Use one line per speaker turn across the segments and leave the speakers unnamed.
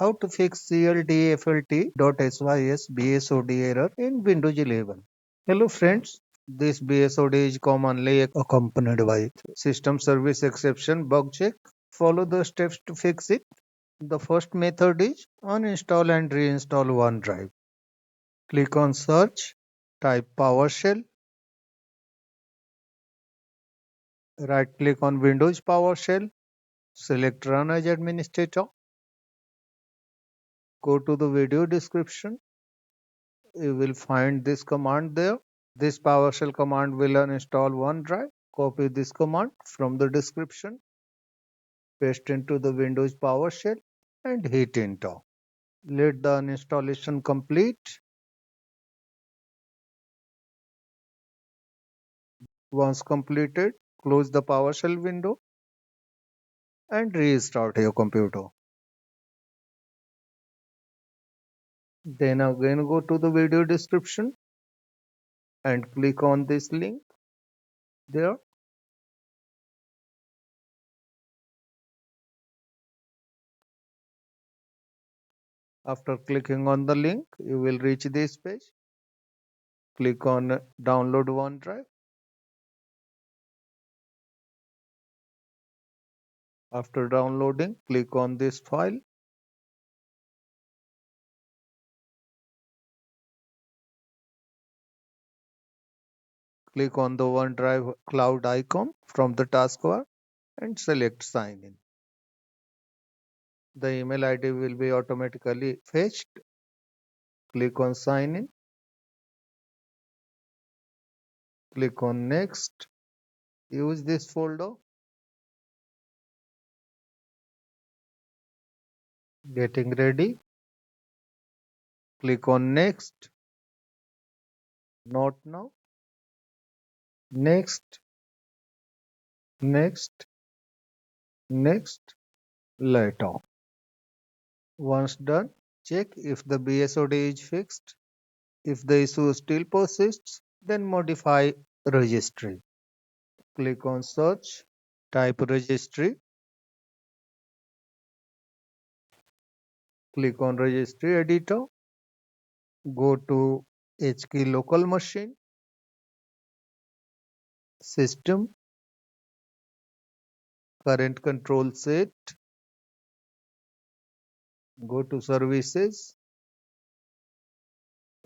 how to fix cldflt.sys BSOD error in Windows 11. Hello friends, this BSOD is commonly accompanied by system service exception bug check. Follow the steps to fix it. The first method is uninstall and reinstall OneDrive. Click on search, type PowerShell, right click on Windows PowerShell, select Run as Administrator, go to the video description. You will find this command there. This PowerShell command will uninstall OneDrive. Copy this command from the description, paste into the Windows PowerShell and hit enter. Let the uninstallation complete. Once completed, close the PowerShell window and restart your computer. Then again go to the video description and click on this link there. After clicking on the link, you will reach this page. Click on download OneDrive. After downloading, click on this file. Click on the OneDrive cloud icon from the taskbar and select sign in. The email ID will be automatically fetched. Click on sign in. Click on next. Use this folder. Getting ready. Click on next. Not now. Next. Next. Next. Later. Once done, check if the BSOD is fixed. If the issue still persists, then modify registry. Click on search, type registry, click on registry editor, go to HKey local machine, system, current control set, go to services,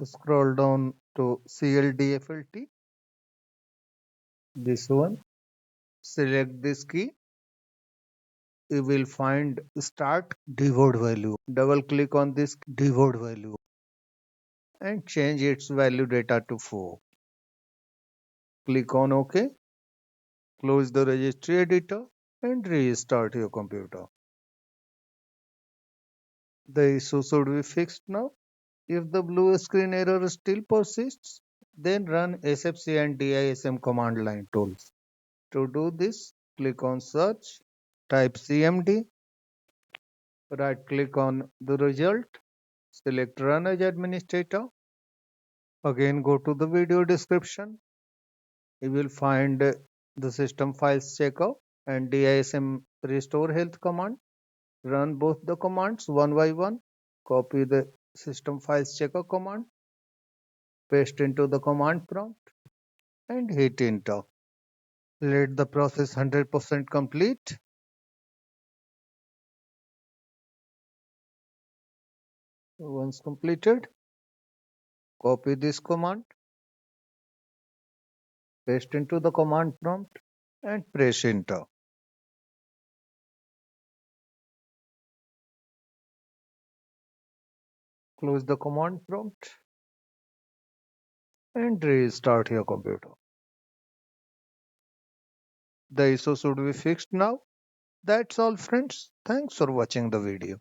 scroll down to cldflt, this one, select this key. You will find start default value. Double click on this default value and change its value data to 4. Click on OK. Close the registry editor and restart your computer. The issue should be fixed now. If the blue screen error still persists, then run sfc and DISM command line tools. To do this, click on search, type cmd, right click on the result, select run as administrator. Again go to the video description. You will find the system files checker and DISM RestoreHealth command. Run both the commands one by one. Copy the system files checker command, paste into the command prompt and hit enter. Let the process 100% complete. Once completed, copy this command, paste into the command prompt and press enter. Close the command prompt and restart your computer. The issue should be fixed now. That's all friends. Thanks for watching the video.